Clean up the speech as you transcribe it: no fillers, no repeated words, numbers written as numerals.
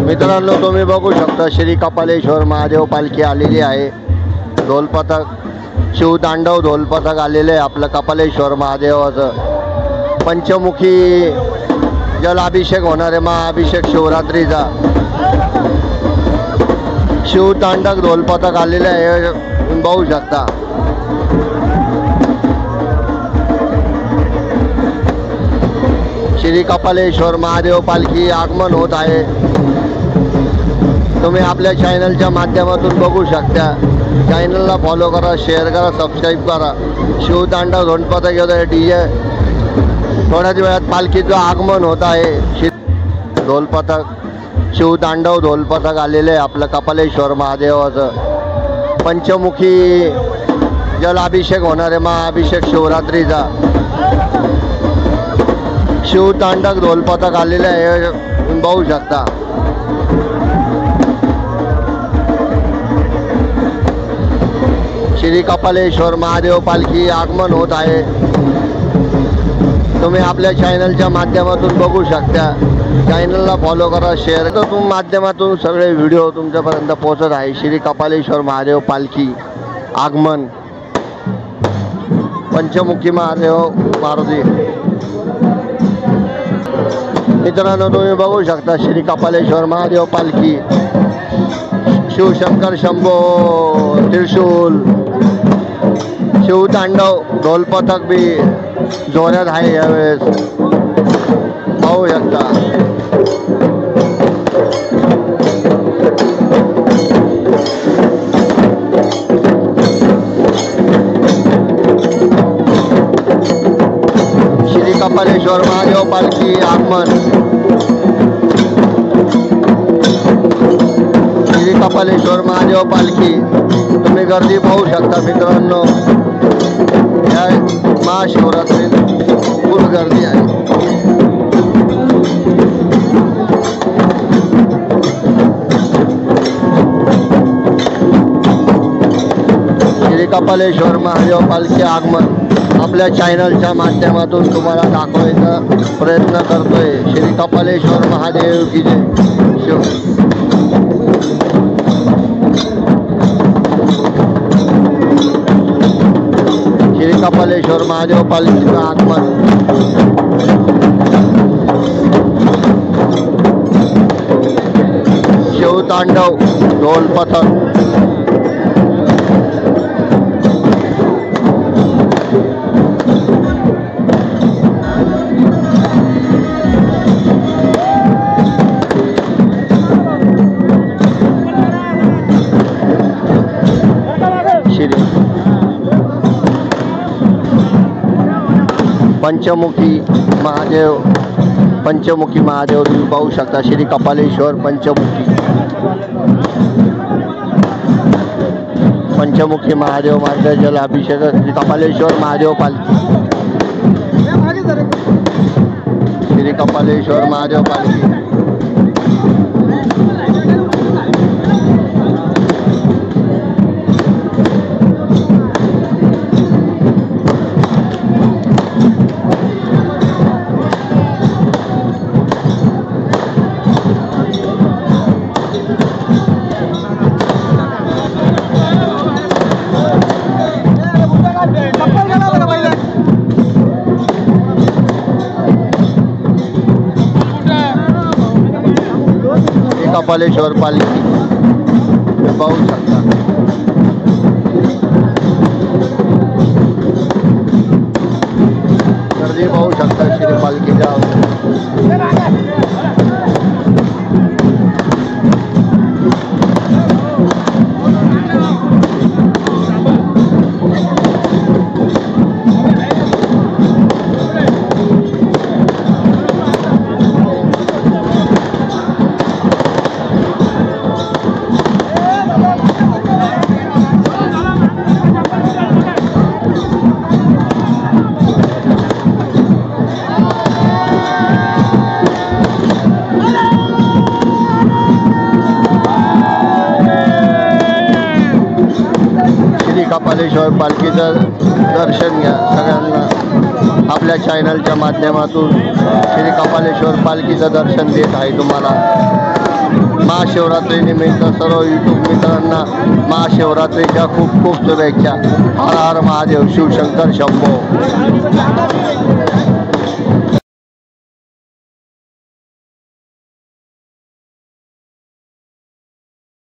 मित्रांनो, तुम्ही बघू शकता श्री कपालेश्वर महादेव पालखी आलेली आहे। ढोल पथक, शिवतांडव ढोल पथक आलेले आहे आपलं कपालेश्वर महादेवाचं। पंचमुखी जलाभिषेक होणार आहे, महाअभिषेक शिवरात्रीचा। शिवतांडव ढोल पथक आलेले आहे, तुम्ही बघू शकता। श्री कपालेश्वर महादेव पालखी आगमन होत आहे। तुम्ही आपल्या चॅनलच्या माध्यमातून बघू शकता। चॅनलला फॉलो करा, शेअर करा, सबस्क्राईब करा। शिवतांडव ढोल पथक येतोय, डीजे थोड्याच वेळात पालखीचं आगमन होत आहे। ढोल पथक, शिवतांडव ढोल पथक आलेले आहे आपलं कपालेश्वर महादेवाचं। पंचमुखी जलाभिषेक होणार आहे, महाअभिषेक शिवरात्रीचा। शिवतांडव ढोल पथक आलेले आहे, तुम्ही बघू शकता। श्री कपालेश्वर महादेव पालखी आगमन होत आहे। तुम्ही आपल्या चॅनलच्या माध्यमातून बघू शकता। चॅनलला फॉलो करा, शेअर करा। तुम माध्यमातून सगळे व्हिडिओ तुमच्यापर्यंत पोहोचत आहे। श्री कपालेश्वर महादेव पालखी आगमन, पंचमुखी महादेव मारुती। मित्रांनो, तुम्ही बघू शकता श्री कपालेश्वर महादेव पालखी। शिवशंकर शंभो त्रिशूल, शिवतांडव ढोल पथक बी जोरात आहे यावेळेस, पाहू शकता। श्री कपालेश्वर महादेव पालखी आगमन, श्री कपालेश्वर महादेव पालखी। तुम्ही गर्दी पाहू शकता मित्रांनो, या महाशिवरात्रीत फुल गर्दी आहे। श्री कपालेश्वर महादेव पालखी आगमन आपल्या चॅनलच्या माध्यमातून तुम्हाला दाखवायचा प्रयत्न करतोय। श्री कपालेश्वर महादेव की जय। श्री कपालेश्वर महादेव पालखीचं आगमन, शिवतांडव ढोल पथक। पंचमुखी महादेव, पंचमुखी महादेव तुम्ही पाहू शकता। श्री कपालेश्वर पंचमुखी महादेव मार्ग जलाभिषेक, श्री कपालेश्वर महादेव पालखी। श्री कपालेश्वर महादेव पालखी। कपालेश्वर पालखी पाहू शकता। गर्दी पाहू शकता श्री पालखीच्या। कपालेश्वर पालखीचं दर्शन घ्या सगळ्यांना। आपल्या चॅनलच्या माध्यमातून श्री कपालेश्वर पालखीचं दर्शन देत आहे तुम्हाला। महाशिवरात्रीनिमित्त सर्व यूट्यूब मित्रांना महाशिवरात्रीच्या खूप खूप शुभेच्छा. हर हर महादेव, शिवशंकर शंभो.